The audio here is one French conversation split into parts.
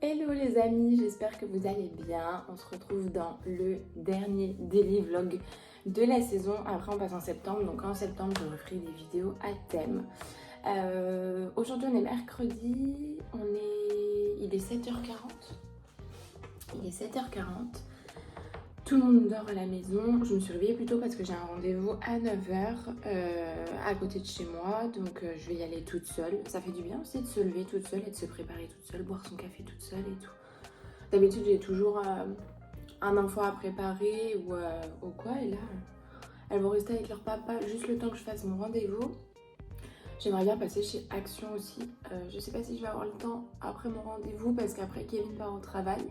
Hello les amis, j'espère que vous allez bien. On se retrouve dans le dernier daily vlog de la saison. Après on passe en septembre, donc en septembre je referai des vidéos à thème. Aujourd'hui on est mercredi, il est 7h40. Il est 7h40. Tout le monde dort à la maison. Je me suis réveillée plus tôt parce que j'ai un rendez-vous à 9h à côté de chez moi. Donc je vais y aller toute seule. Ça fait du bien aussi de se lever toute seule et de se préparer toute seule, boire son café toute seule et tout. D'habitude j'ai toujours un enfant à préparer ou quoi. Et là, elles vont rester avec leur papa juste le temps que je fasse mon rendez-vous. J'aimerais bien passer chez Action aussi. Je sais pas si je vais avoir le temps après mon rendez-vous parce qu'après Kevin part au travail.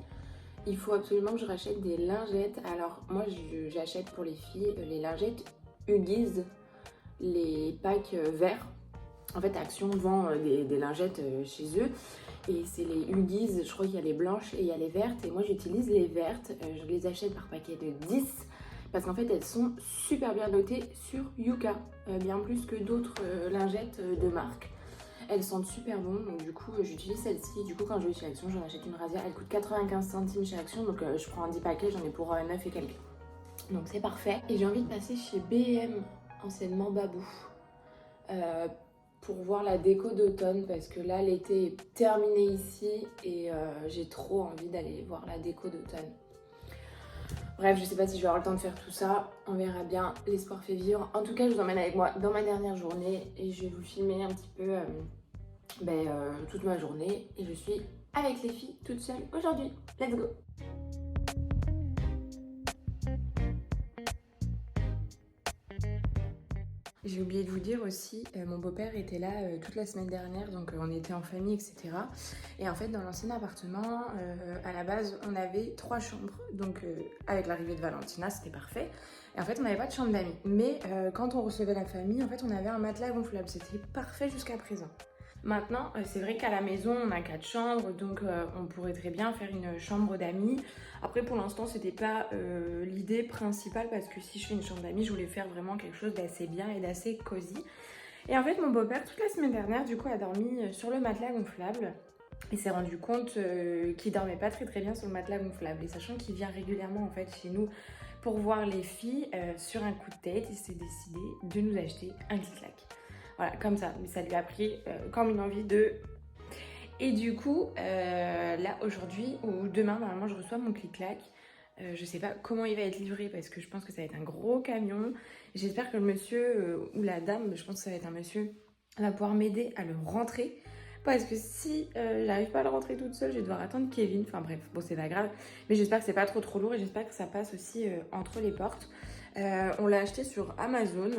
Il faut absolument que je rachète des lingettes. Alors moi j'achète pour les filles les lingettes Huggies, les packs verts. En fait Action vend des lingettes chez eux. Et c'est les Huggies, je crois qu'il y a les blanches et il y a les vertes. Et moi j'utilise les vertes, je les achète par paquet de 10. Parce qu'en fait elles sont super bien notées sur Yuka. Bien plus que d'autres lingettes de marque. Elles sentent super bon, donc du coup j'utilise celle-ci. Du coup quand je vais chez Action, j'en achète une razzia. Elle coûte 95 centimes chez Action, donc je prends 10 paquets, j'en ai pour 9 et quelques. Donc c'est parfait. Et j'ai envie de passer chez B&M, anciennement Babou, pour voir la déco d'automne, parce que là l'été est terminé ici et j'ai trop envie d'aller voir la déco d'automne. Bref, je sais pas si je vais avoir le temps de faire tout ça, on verra bien, l'espoir fait vivre. En tout cas, je vous emmène avec moi dans ma dernière journée et je vais vous filmer un petit peu toute ma journée. Et je suis avec les filles toute seule aujourd'hui. Let's go! J'ai oublié de vous dire aussi, mon beau-père était là toute la semaine dernière, donc on était en famille, etc. Et en fait, dans l'ancien appartement, à la base, on avait 3 chambres. Donc, avec l'arrivée de Valentina, c'était parfait. Et en fait, on n'avait pas de chambre d'amis. Mais quand on recevait la famille, en fait, on avait un matelas gonflable. C'était parfait jusqu'à présent. Maintenant, c'est vrai qu'à la maison, on a 4 chambres, donc on pourrait très bien faire une chambre d'amis. Après, pour l'instant, c'était pas l'idée principale parce que si je fais une chambre d'amis, je voulais faire vraiment quelque chose d'assez bien et d'assez cosy. Et en fait, mon beau-père, toute la semaine dernière, du coup, a dormi sur le matelas gonflable. Il s'est rendu compte qu'il dormait pas très bien sur le matelas gonflable. Et sachant qu'il vient régulièrement en fait chez nous pour voir les filles, sur un coup de tête, il s'est décidé de nous acheter un clic-clac. Voilà, comme ça. Mais ça lui a pris comme une envie de... Et du coup, là, aujourd'hui ou demain, normalement, je reçois mon clic-clac. Je sais pas comment il va être livré parce que je pense que ça va être un gros camion. J'espère que le monsieur ou la dame, je pense que ça va être un monsieur, va pouvoir m'aider à le rentrer. Parce que si j'arrive pas à le rentrer toute seule, je vais devoir attendre Kevin. Enfin bref, bon, c'est pas grave. Mais j'espère que c'est pas trop lourd et j'espère que ça passe aussi entre les portes. On l'a acheté sur Amazon.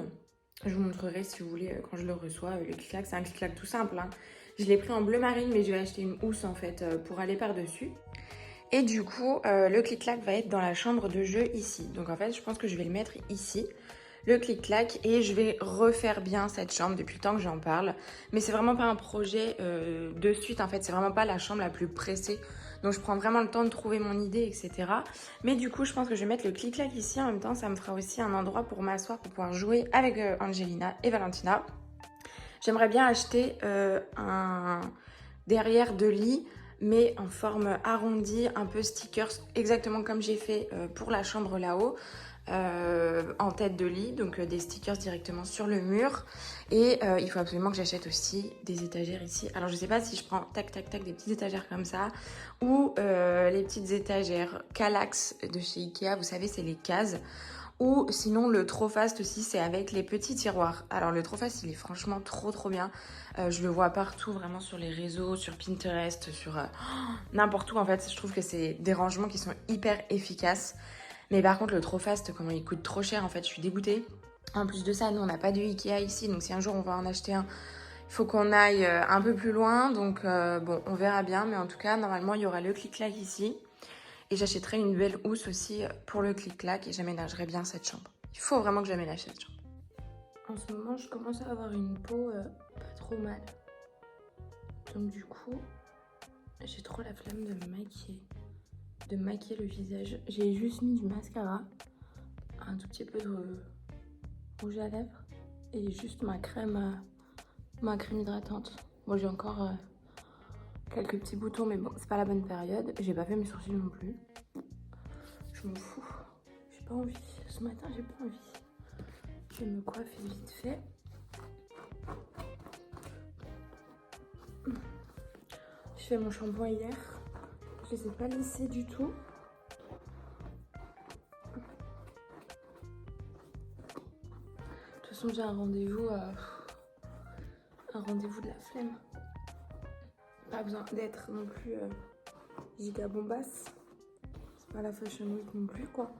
Je vous montrerai si vous voulez quand je le reçois. Le clic-clac, c'est un clic-clac tout simple, hein. Je l'ai pris en bleu marine, mais je vais acheter une housse en fait pour aller par-dessus. Et du coup, le clic-clac va être dans la chambre de jeu ici. Donc en fait, je pense que je vais le mettre ici, le clic-clac, et je vais refaire bien cette chambre depuis le temps que j'en parle. Mais c'est vraiment pas un projet de suite en fait, c'est vraiment pas la chambre la plus pressée. Donc je prends vraiment le temps de trouver mon idée, etc. Mais du coup, je pense que je vais mettre le clic-clac ici. En même temps, ça me fera aussi un endroit pour m'asseoir, pour pouvoir jouer avec Angelina et Valentina. J'aimerais bien acheter un derrière de lit, mais en forme arrondie, un peu stickers, exactement comme j'ai fait pour la chambre là-haut, en tête de lit, donc des stickers directement sur le mur. Et il faut absolument que j'achète aussi des étagères ici. Alors je sais pas si je prends tac tac tac des petites étagères comme ça, ou les petites étagères Kallax de chez Ikea, vous savez c'est les cases. Ou sinon le Trofast aussi, c'est avec les petits tiroirs. Alors le Trofast, il est franchement trop bien. Je le vois partout, vraiment sur les réseaux, sur Pinterest, sur n'importe où en fait. Je trouve que c'est des rangements qui sont hyper efficaces. Mais par contre le Trofast, comment il coûte trop cher en fait, je suis dégoûtée. En plus de ça, nous on n'a pas de Ikea ici, donc si un jour on va en acheter un, il faut qu'on aille un peu plus loin. Donc bon, on verra bien, mais en tout cas, normalement il y aura le clic-clac ici. Et j'achèterai une belle housse aussi pour le clic-clac et j'aménagerai bien cette chambre. Il faut vraiment que j'aménage cette chambre. En ce moment, je commence à avoir une peau pas trop mal. Donc du coup, j'ai trop la flemme de me maquiller. De maquiller le visage. J'ai juste mis du mascara, un tout petit peu de rouge à lèvres et juste ma crème hydratante. Moi, j'ai encore quelques petits boutons, mais bon, c'est pas la bonne période. J'ai pas fait mes sourcils non plus. Je m'en fous. J'ai pas envie. Ce matin, j'ai pas envie. Je vais me coiffer vite fait. Je fais mon shampoing hier. Je les ai pas lissés du tout. De toute façon, j'ai un rendez-vous de la flemme. Pas besoin d'être non plus giga bombasse. C'est pas la Fashion Week non plus, quoi.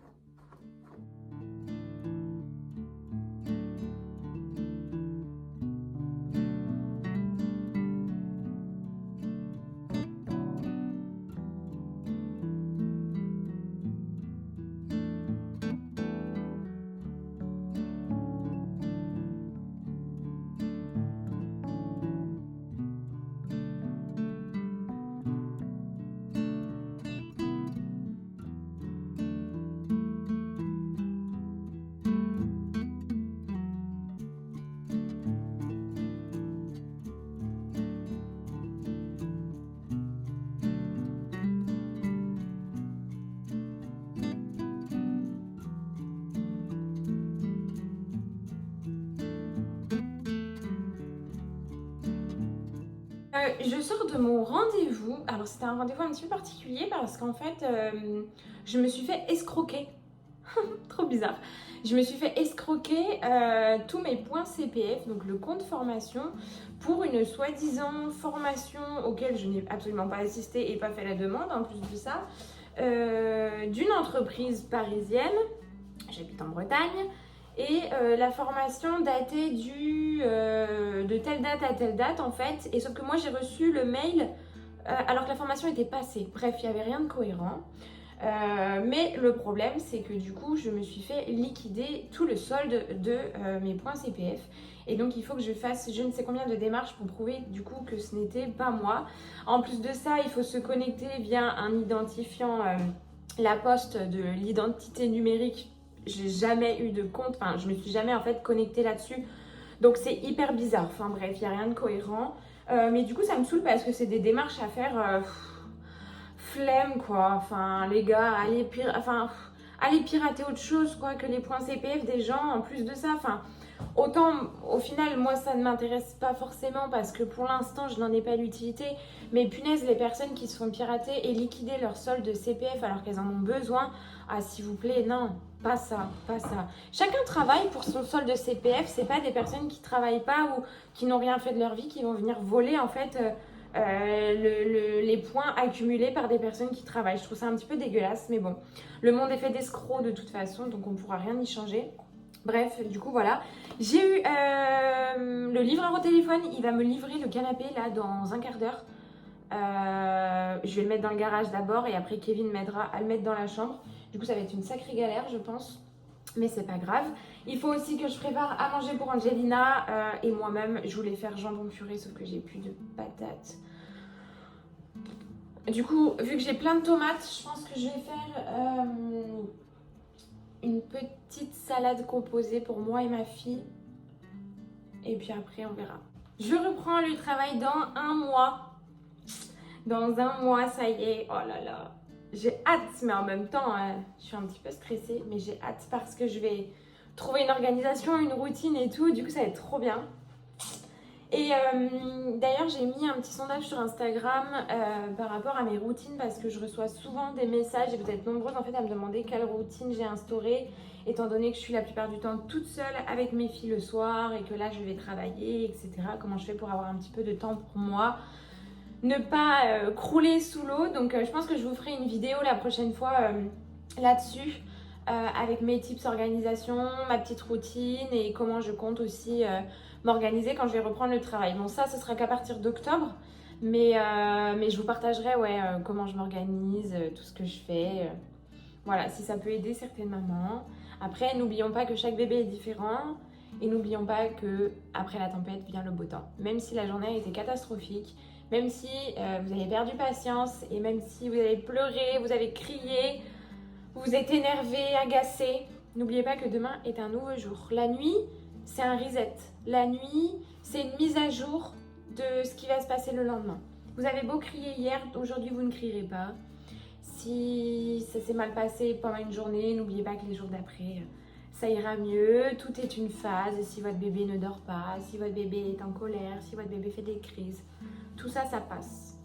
Je sors de mon rendez-vous. Alors c'était un rendez-vous un petit peu particulier parce qu'en fait je me suis fait escroquer. Trop bizarre. Je me suis fait escroquer tous mes points CPF, donc le compte formation, pour une soi-disant formation auquel je n'ai absolument pas assisté et pas fait la demande en plus de ça, d'une entreprise parisienne. J'habite en Bretagne. Et la formation datait de telle date à telle date en fait. Et sauf que moi j'ai reçu le mail alors que la formation était passée. Bref, il n'y avait rien de cohérent. Mais le problème c'est que du coup je me suis fait liquider tout le solde de mes points CPF. Et donc il faut que je fasse je ne sais combien de démarches pour prouver du coup que ce n'était pas moi. En plus de ça, il faut se connecter via un identifiant La Poste de l'identité numérique. J'ai jamais eu de compte, enfin je me suis jamais en fait connectée là-dessus, donc c'est hyper bizarre, enfin bref, il n'y a rien de cohérent, mais du coup ça me saoule parce que c'est des démarches à faire, flemme quoi, enfin les gars, allez pirater autre chose quoi que les points CPF des gens en plus de ça, enfin autant au final moi ça ne m'intéresse pas forcément parce que pour l'instant je n'en ai pas l'utilité, mais punaise les personnes qui se font pirater et liquider leur solde de CPF alors qu'elles en ont besoin, ah s'il vous plaît non. Pas ça, pas ça. Chacun travaille pour son solde de CPF, c'est pas des personnes qui travaillent pas ou qui n'ont rien fait de leur vie qui vont venir voler en fait les points accumulés par des personnes qui travaillent. Je trouve ça un petit peu dégueulasse, mais bon, le monde est fait d'escrocs de toute façon, donc on pourra rien y changer. Bref, du coup voilà, j'ai eu le livreur au téléphone, il va me livrer le canapé là dans un quart d'heure. Je vais le mettre dans le garage d'abord et après Kevin m'aidera à le mettre dans la chambre. Du coup ça va être une sacrée galère je pense, mais c'est pas grave. Il faut aussi que je prépare à manger pour Angelina et moi-même je voulais faire jambon purée sauf que j'ai plus de patates. Du coup vu que j'ai plein de tomates, je pense que je vais faire une petite salade composée pour moi et ma fille. Et puis après on verra. Je reprends le travail dans un mois. Dans un mois, ça y est, oh là là. J'ai hâte, mais en même temps, je suis un petit peu stressée, mais j'ai hâte parce que je vais trouver une organisation, une routine et tout. Du coup, ça va être trop bien. Et d'ailleurs, j'ai mis un petit sondage sur Instagram par rapport à mes routines parce que je reçois souvent des messages et vous êtes nombreuses en fait à me demander quelle routine j'ai instaurée étant donné que je suis la plupart du temps toute seule avec mes filles le soir et que là, je vais travailler, etc. Comment je fais pour avoir un petit peu de temps pour moi, ne pas crouler sous l'eau. Donc je pense que je vous ferai une vidéo la prochaine fois là-dessus avec mes tips organisation, ma petite routine et comment je compte aussi m'organiser quand je vais reprendre le travail. Bon ça ce sera qu'à partir d'octobre, mais je vous partagerai comment je m'organise, tout ce que je fais. Voilà, si ça peut aider certaines mamans. Après, n'oublions pas que chaque bébé est différent et n'oublions pas que après la tempête vient le beau temps. Même si la journée a été catastrophique, même si vous avez perdu patience et même si vous avez pleuré, vous avez crié, vous êtes énervé, agacé, n'oubliez pas que demain est un nouveau jour. La nuit, c'est un reset. La nuit, c'est une mise à jour de ce qui va se passer le lendemain. Vous avez beau crier hier, aujourd'hui vous ne crierez pas. Si ça s'est mal passé pendant une journée, n'oubliez pas que les jours d'après, ça ira mieux. Tout est une phase. Si votre bébé ne dort pas, si votre bébé est en colère, si votre bébé fait des crises, tout ça, ça passe.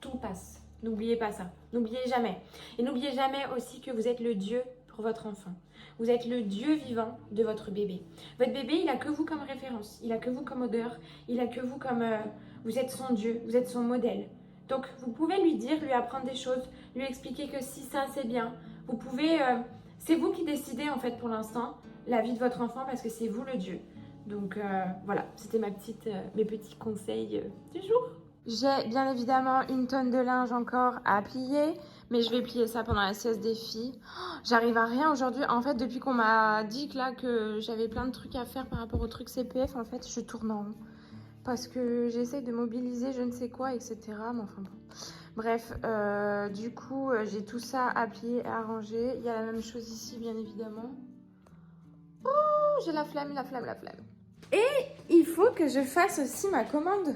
Tout passe. N'oubliez pas ça. N'oubliez jamais. Et n'oubliez jamais aussi que vous êtes le Dieu pour votre enfant. Vous êtes le Dieu vivant de votre bébé. Votre bébé, il n'a que vous comme référence. Il n'a que vous comme odeur. Il n'a que vous comme... vous êtes son Dieu. Vous êtes son modèle. Donc, vous pouvez lui dire, lui apprendre des choses, lui expliquer que si ça, c'est bien. Vous pouvez... c'est vous qui décidez, en fait, pour l'instant, la vie de votre enfant parce que c'est vous le Dieu. Donc, voilà. C'était mes petits conseils du jour. J'ai bien évidemment une tonne de linge encore à plier, mais je vais plier ça pendant la sieste des filles. Oh, j'arrive à rien aujourd'hui. En fait, depuis qu'on m'a dit que j'avais plein de trucs à faire par rapport au truc CPF, en fait, je tourne en rond. Parce que j'essaie de mobiliser je ne sais quoi, etc. Mais enfin bon. Bref, du coup, j'ai tout ça à plier et à ranger. Il y a la même chose ici, bien évidemment. Oh, j'ai la flemme. Et il faut que je fasse aussi ma commande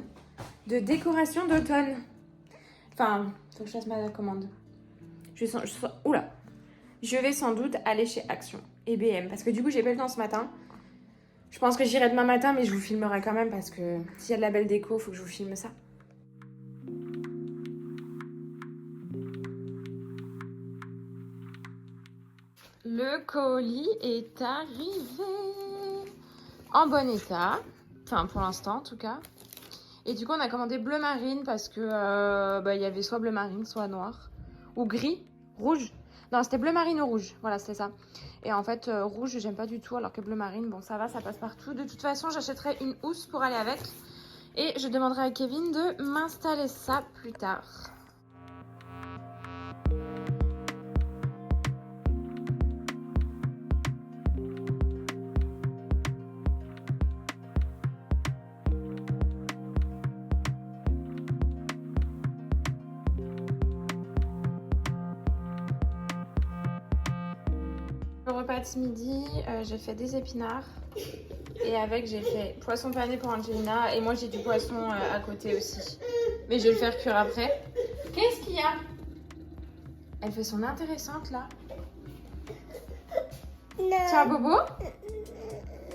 de décoration d'automne. Enfin, faut que je fasse ma commande. Oula. Je vais sans doute aller chez Action et BM parce que du coup, j'ai pas le temps ce matin. Je pense que j'irai demain matin, mais je vous filmerai quand même parce que s'il y a de la belle déco, il faut que je vous filme ça. Le colis est arrivé en bon état. Enfin, pour l'instant, en tout cas. Et du coup, on a commandé bleu marine parce que il y avait soit bleu marine, soit noir. Ou gris, rouge. Non, c'était bleu marine ou rouge. Voilà, c'était ça. Et en fait, rouge, j'aime pas du tout. Alors que bleu marine, bon, ça va, ça passe partout. De toute façon, j'achèterai une housse pour aller avec. Et je demanderai à Kevin de m'installer ça plus tard. Le repas de ce midi, j'ai fait des épinards et avec j'ai fait poisson pané pour Angelina et moi j'ai du poisson à côté aussi. Mais je vais le faire cuire après. Qu'est-ce qu'il y a? Elle fait son intéressante là. Non. Tu as un bobo?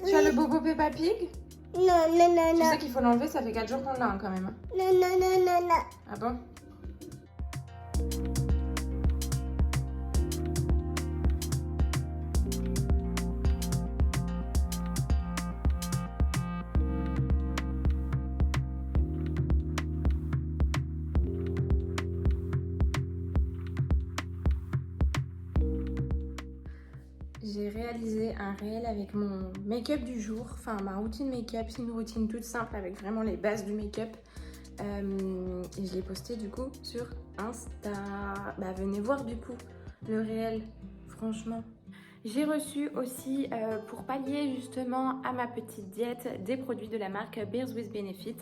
Tu as le bobo Peppa Pig? Non. Tu sais qu'il faut l'enlever, ça fait 4 jours qu'on l'a quand même. Non. Ah bon? J'ai réalisé un réel avec mon make-up du jour, enfin ma routine make-up, c'est une routine toute simple avec vraiment les bases du make-up. Et je l'ai posté du coup sur Insta. Bah venez voir du coup le réel, franchement. J'ai reçu aussi, pour pallier justement à ma petite diète, des produits de la marque Bears with Benefit.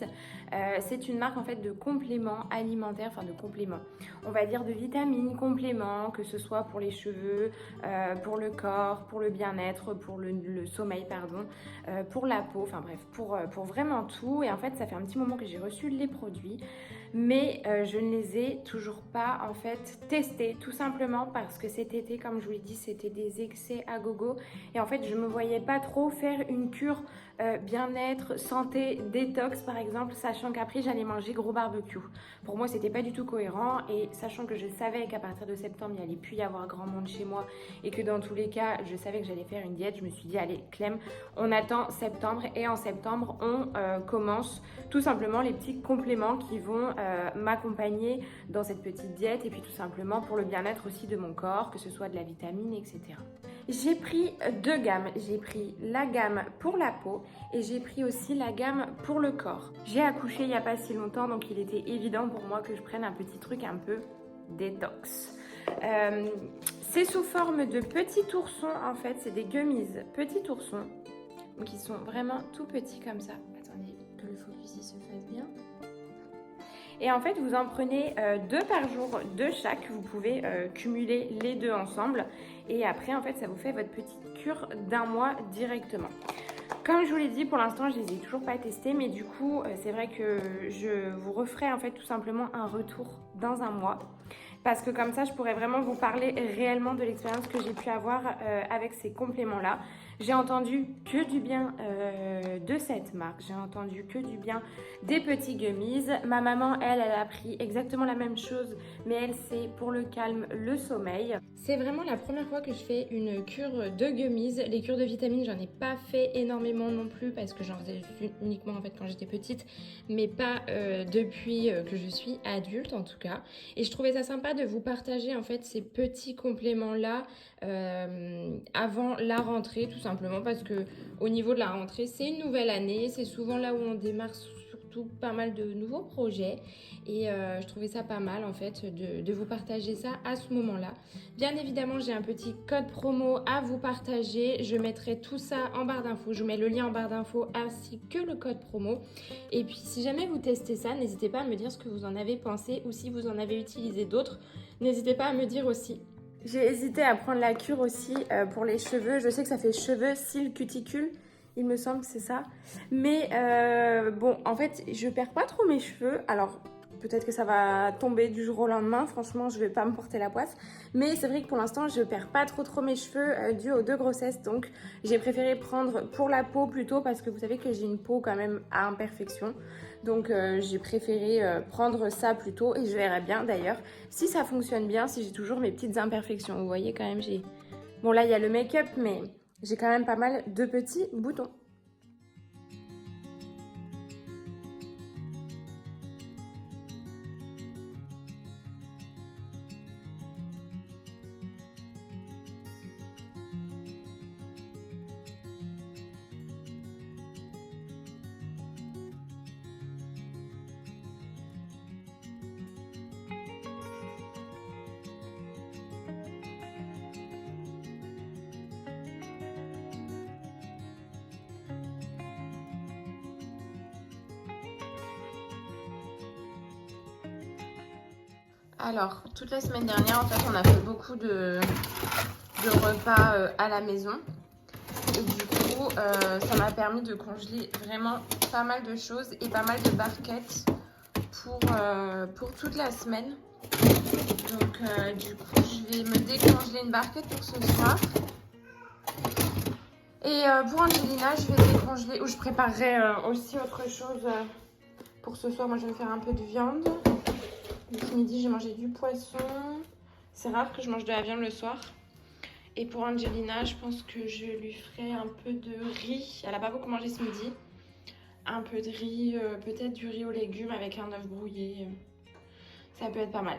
C'est une marque en fait de compléments alimentaires, enfin de compléments, on va dire de vitamines, compléments, que ce soit pour les cheveux, pour le corps, pour le bien-être, pour le sommeil, pardon, pour la peau, enfin bref, pour vraiment tout. Et en fait, ça fait un petit moment que j'ai reçu les produits. Mais je ne les ai toujours pas en fait testés, tout simplement parce que cet été, comme je vous l'ai dit, c'était des excès à gogo et en fait je me voyais pas trop faire une cure bien-être, santé, détox par exemple, sachant qu'après j'allais manger gros barbecue. Pour moi c'était pas du tout cohérent et sachant que je savais qu'à partir de septembre il allait plus y avoir grand monde chez moi et que dans tous les cas je savais que j'allais faire une diète, je me suis dit allez Clem, on attend septembre et en septembre on commence tout simplement les petits compléments qui vont m'accompagner dans cette petite diète et puis tout simplement pour le bien-être aussi de mon corps, que ce soit de la vitamine, etc. J'ai pris 2 gammes, j'ai pris la gamme pour la peau et j'ai pris aussi la gamme pour le corps. J'ai accouché il n'y a pas si longtemps donc il était évident pour moi que je prenne un petit truc un peu détox. C'est sous forme de petits oursons en fait, c'est des gummies petits oursons donc ils sont vraiment tout petits comme ça. Attendez que le focus il se fasse bien. Et en fait, vous en prenez 2 par jour de chaque. Vous pouvez cumuler les 2 ensemble. Et après, en fait, ça vous fait votre petite cure d'1 mois directement. Comme je vous l'ai dit, pour l'instant, je les ai toujours pas testés, mais du coup, c'est vrai que je vous referai en fait tout simplement un retour dans un mois. Parce que comme ça, je pourrais vraiment vous parler réellement de l'expérience que j'ai pu avoir avec ces compléments-là. J'ai entendu que du bien de cette marque. J'ai entendu que du bien des petits gummies. Ma maman, elle a pris exactement la même chose, mais elle, c'est pour le calme, le sommeil. C'est vraiment la première fois que je fais une cure de gummies. Les cures de vitamines, j'en ai pas fait énormément non plus parce que j'en faisais uniquement en fait quand j'étais petite, mais pas depuis que je suis adulte en tout cas. Et je trouvais ça sympa de vous partager en fait ces petits compléments là avant la rentrée, tout simplement parce que au niveau de la rentrée, c'est une nouvelle année, c'est souvent là où on démarre surtout pas mal de nouveaux projets et je trouvais ça pas mal en fait de vous partager ça à ce moment-là. Bien évidemment, j'ai un petit code promo à vous partager, je mettrai tout ça en barre d'infos, je vous mets le lien en barre d'infos ainsi que le code promo. Et puis si jamais vous testez ça, n'hésitez pas à me dire ce que vous en avez pensé ou si vous en avez utilisé d'autres, n'hésitez pas à me dire aussi. J'ai hésité à prendre la cure aussi pour les cheveux. Je sais que ça fait cheveux, cils, cuticules. Il me semble que c'est ça. Mais bon, en fait, je perds pas trop mes cheveux. Alors, peut-être que ça va tomber du jour au lendemain. Franchement, je vais pas me porter la poisse. Mais c'est vrai que pour l'instant, je perds pas trop mes cheveux dû aux 2 grossesses. Donc, j'ai préféré prendre pour la peau plutôt parce que vous savez que j'ai une peau quand même à imperfection. Donc, j'ai préféré prendre ça plutôt et je verrai bien d'ailleurs si ça fonctionne bien, si j'ai toujours mes petites imperfections. Vous voyez quand même, j'ai... Bon, là, il y a le make-up, mais j'ai quand même pas mal de petits boutons. Alors, toute la semaine dernière, en fait, on a fait beaucoup de repas à la maison. Et du coup, ça m'a permis de congeler vraiment pas mal de choses et pas mal de barquettes pour toute la semaine. Donc, du coup, je vais me décongeler une barquette pour ce soir. Et pour Angelina, je vais décongeler, ou je préparerai aussi autre chose pour ce soir. Moi, je vais me faire un peu de viande. Ce midi, j'ai mangé du poisson. C'est rare que je mange de la viande le soir. Et pour Angelina, je pense que je lui ferai un peu de riz. Elle n'a pas beaucoup mangé ce midi. Un peu de riz, peut-être du riz aux légumes avec un œuf brouillé. Ça peut être pas mal.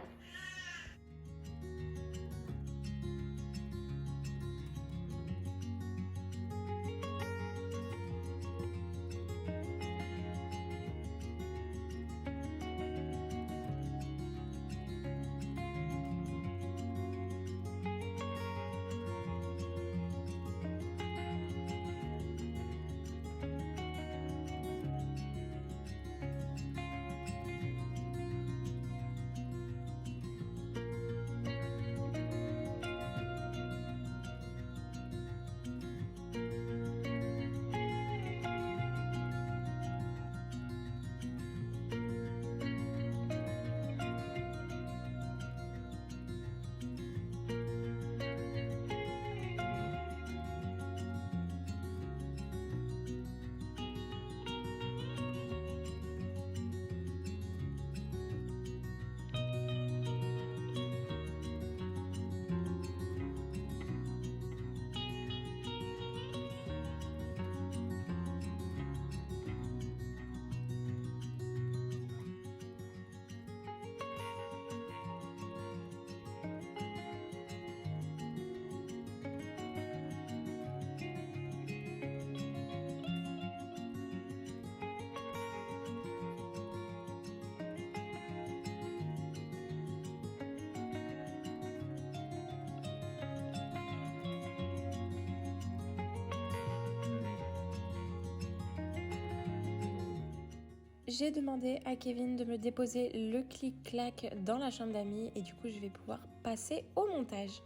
J'ai demandé à Kevin de me déposer le clic-clac dans la chambre d'amis et du coup je vais pouvoir passer au montage.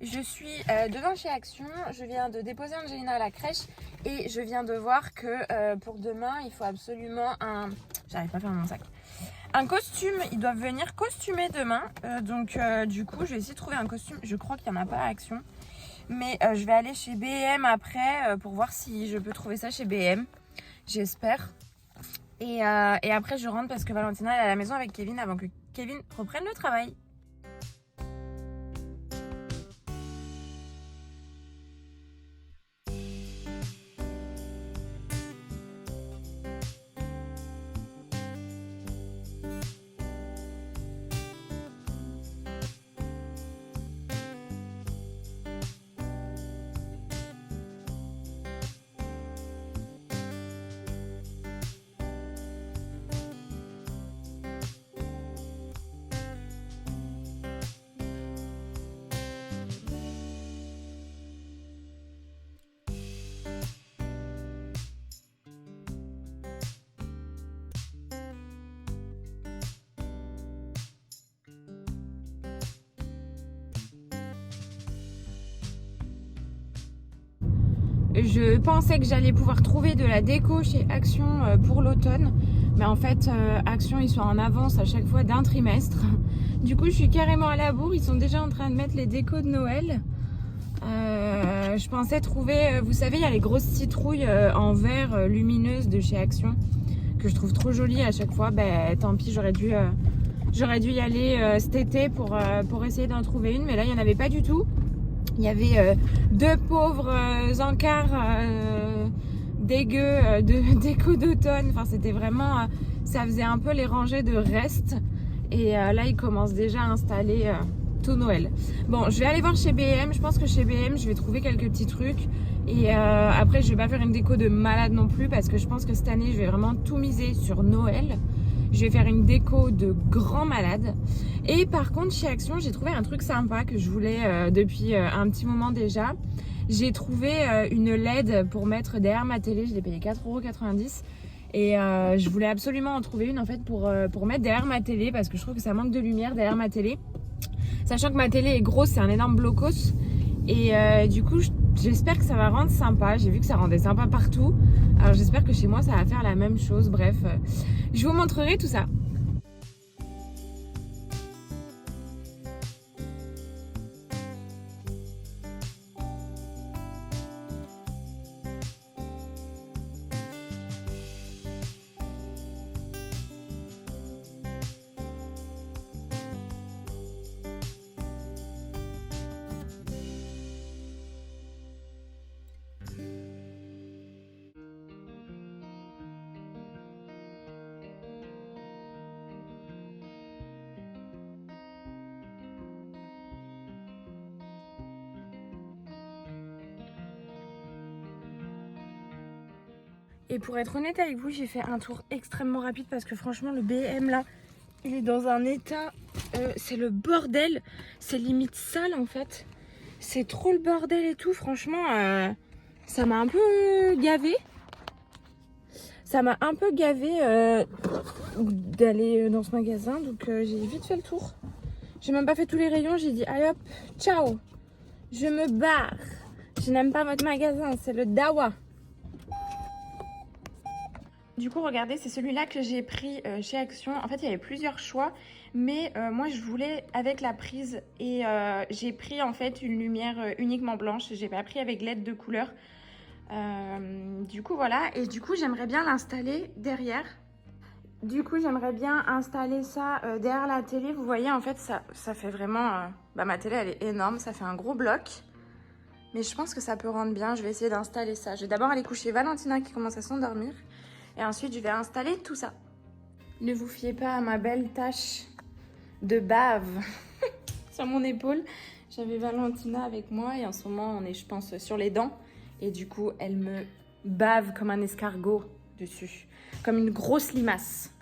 Je suis devant chez Action, je viens de déposer Angelina à la crèche et je viens de voir que pour demain il faut absolument un... J'arrive pas à faire mon sac. Un costume, ils doivent venir costumer demain, donc du coup je vais essayer de trouver un costume, je crois qu'il n'y en a pas à Action. Mais je vais aller chez B&M après pour voir si je peux trouver ça chez B&M, j'espère. Et après je rentre parce que Valentina est à la maison avec Kevin avant que Kevin reprenne le travail. Je pensais que j'allais pouvoir trouver de la déco chez Action pour l'automne. Mais en fait, Action, ils sont en avance à chaque fois d'un trimestre. Du coup, je suis carrément à la bourre. Ils sont déjà en train de mettre les décos de Noël. Je pensais trouver... vous savez, il y a les grosses citrouilles en verre lumineuses de chez Action que je trouve trop jolies à chaque fois. Ben, tant pis, j'aurais dû y aller cet été pour essayer d'en trouver une. Mais là, il n'y en avait pas du tout. Il y avait deux pauvres encarts dégueux de déco d'automne. Enfin, c'était vraiment... ça faisait un peu les rangées de restes. Et là, ils commencent déjà à installer tout Noël. Bon, je vais aller voir chez B&M. Je pense que chez B&M, je vais trouver quelques petits trucs. Et après, je vais pas faire une déco de malade non plus parce que je pense que cette année, je vais vraiment tout miser sur Noël. Je vais faire une déco de grand malade. Et par contre, chez Action, j'ai trouvé un truc sympa que je voulais depuis un petit moment déjà. J'ai trouvé une LED pour mettre derrière ma télé. Je l'ai payé 4,90 €. Et je voulais absolument en trouver une en fait pour mettre derrière ma télé parce que je trouve que ça manque de lumière derrière ma télé. Sachant que ma télé est grosse, c'est un énorme blocos. Et du coup, j'espère que ça va rendre sympa. J'ai vu que ça rendait sympa partout. Alors j'espère que chez moi, ça va faire la même chose. Bref, je vous montrerai tout ça. Et pour être honnête avec vous, j'ai fait un tour extrêmement rapide parce que franchement, le B&M là, il est dans un état... c'est le bordel. C'est limite sale en fait. C'est trop le bordel et tout. Franchement, ça m'a un peu gavé. Ça m'a un peu gavé d'aller dans ce magasin. Donc j'ai vite fait le tour. J'ai même pas fait tous les rayons. J'ai dit allez hop, ciao. Je me barre. Je n'aime pas votre magasin. C'est le Dawa. Du coup, regardez, c'est celui-là que j'ai pris chez Action. En fait, il y avait plusieurs choix, mais moi, je voulais avec la prise et j'ai pris en fait une lumière uniquement blanche. J'ai pas pris avec LED de couleur. Du coup, voilà. Et du coup, j'aimerais bien l'installer derrière. Du coup, j'aimerais bien installer ça derrière la télé. Vous voyez, en fait, ça fait vraiment... ma télé, elle est énorme. Ça fait un gros bloc. Mais je pense que ça peut rendre bien. Je vais essayer d'installer ça. Je vais d'abord aller coucher Valentina qui commence à s'endormir. Et ensuite, je vais installer tout ça. Ne vous fiez pas à ma belle tache de bave sur mon épaule. J'avais Valentina avec moi et en ce moment, on est, je pense, sur les dents. Et du coup, elle me bave comme un escargot dessus. Comme une grosse limace.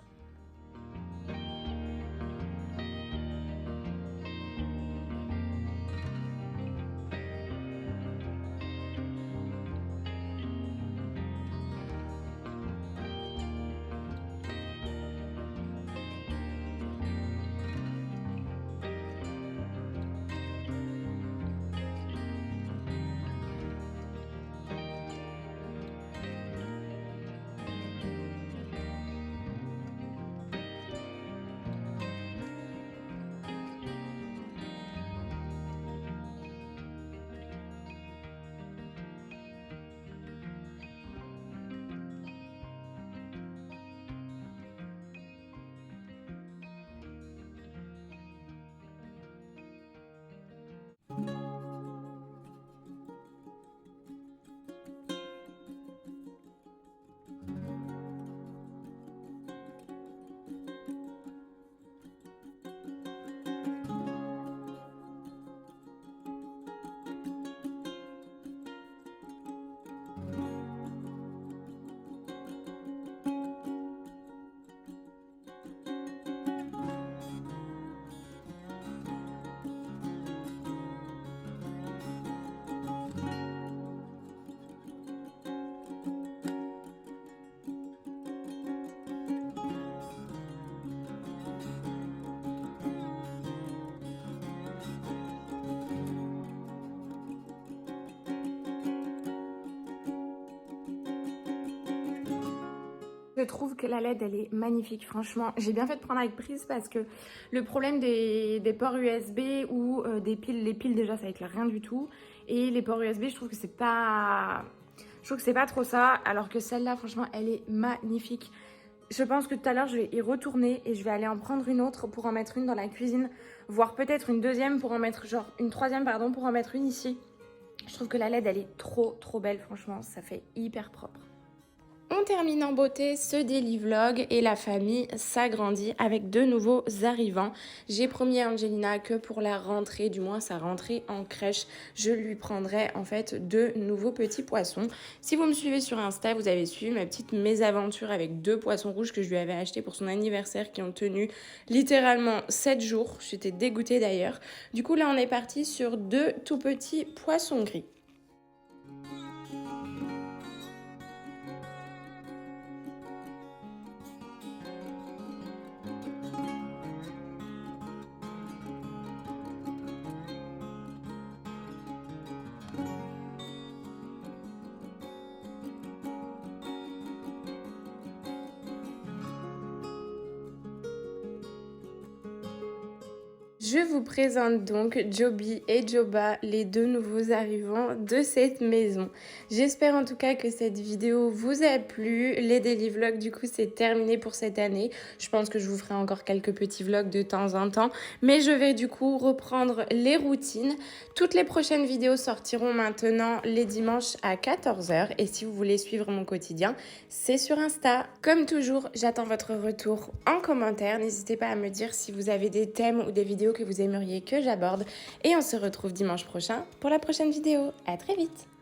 trouve que la LED, elle est magnifique, franchement. J'ai bien fait de prendre avec prise parce que le problème des ports USB ou des piles, les piles déjà, ça éclaire rien du tout. Et les ports USB, je trouve que c'est pas... Je trouve que c'est pas trop ça, alors que celle-là, franchement, elle est magnifique. Je pense que tout à l'heure, je vais y retourner et je vais aller en prendre une autre pour en mettre une dans la cuisine, voire peut-être une deuxième pour en mettre, genre une troisième, pardon, pour en mettre une ici. Je trouve que la LED, elle est trop belle, franchement, ça fait hyper propre. On termine en beauté ce daily vlog et la famille s'agrandit avec de nouveaux arrivants. J'ai promis à Angelina que pour la rentrée, du moins sa rentrée en crèche, je lui prendrai en fait 2 nouveaux petits poissons. Si vous me suivez sur Insta, vous avez suivi ma petite mésaventure avec 2 poissons rouges que je lui avais achetés pour son anniversaire qui ont tenu littéralement 7 jours. J'étais dégoûtée d'ailleurs. Du coup là on est parti sur 2 tout petits poissons gris. Je vous présente donc Joby et Joba, les 2 nouveaux arrivants de cette maison. J'espère en tout cas que cette vidéo vous a plu. Les daily vlogs du coup c'est terminé pour cette année. Je pense que je vous ferai encore quelques petits vlogs de temps en temps. Mais je vais du coup reprendre les routines. Toutes les prochaines vidéos sortiront maintenant les dimanches à 14 h. Et si vous voulez suivre mon quotidien, c'est sur Insta. Comme toujours, j'attends votre retour en commentaire. N'hésitez pas à me dire si vous avez des thèmes ou des vidéos que vous aimeriez que j'aborde. Et on se retrouve dimanche prochain pour la prochaine vidéo. À très vite!